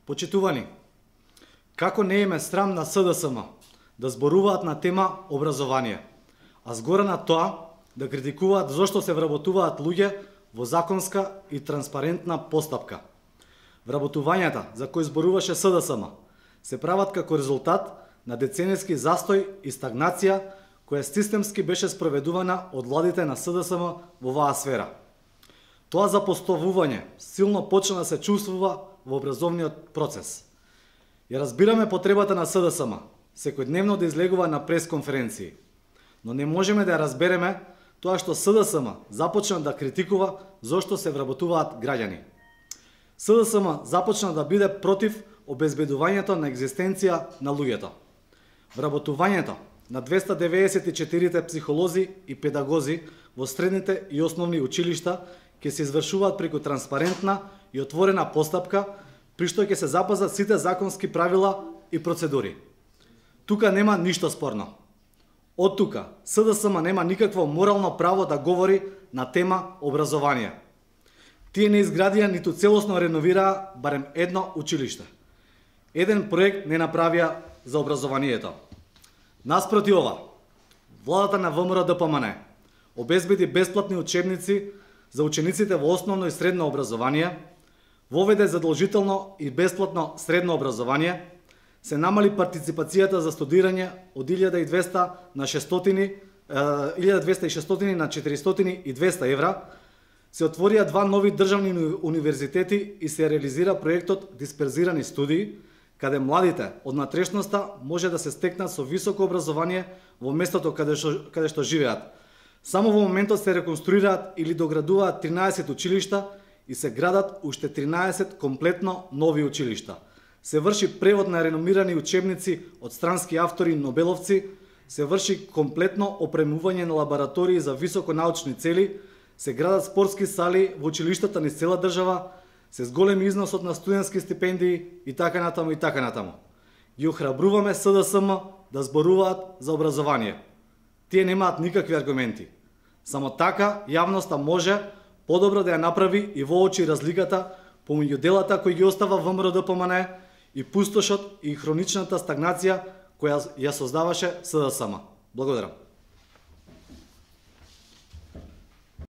Почитувани, како не им е срам на СДСМ да зборуваат на тема образование, а згора на тоа да критикуваат зошто се вработуваат луѓе во законска и транспарентна постапка. Вработувањата за кои зборуваше СДСМ се прават како резултат на деценијски застој и стагнација која системски беше спроведувана од владите на СДСМ во оваа сфера. Тоа запоставување силно почна да се чувствува во образовниот процес. Ја разбираме потребата на СДСМ секојдневно да излегува на пресконференции, но не можеме да ја разбереме тоа што СДСМ започна да критикува зошто се вработуваат граѓани. СДСМ започна да биде против обезбедувањето на екзистенција на луѓето. Вработувањето на 294 психолози и педагози во средните и основни училишта ќе се извршуваат преку транспарентна и отворена постапка, при што ќе се запазат сите законски правила и процедури. Тука нема ништо спорно. Од тука, СДСМ нема никакво морално право да говори на тема образование. Тие не изградија ниту целосно реновираа барем едно училиште. Еден проект не направија за образованието. Наспроти ова, владата на ВМРО-ДПМН обезбеди бесплатни учебници за учениците во основно и средно образование, воведе задолжително и бесплатно средно образование, се намали партиципацијата за студирање од 1200 на 600, 1200 на 400 евра, се отворија два нови државни универзитети и се реализира проектот Дисперзирани студии, каде младите од натрешноста може да се стекнат со високо образование во местото каде што живеат. Само во моментот се реконструираат или доградуваат 13 училишта и се градат уште 13 комплетно нови училишта. Се врши превод на реномирани учебници од странски автори и нобеловци, се врши комплетно опремување на лаборатории за високонаучни цели, се градат спортски сали во училиштата низ цела држава, се зголем износот на студентски стипендии и така натаму и така натаму. Ги охрабруваме СДСМ да зборуваат за образование. Тие немаат никакви аргументи. Само така јавноста може подобро да ја направи и воочи разликата помеѓу делата кои ги остава ВМРО-ДПМН и пустошот и хроничната стагнација која ја создаваше СДСМ. Благодарам.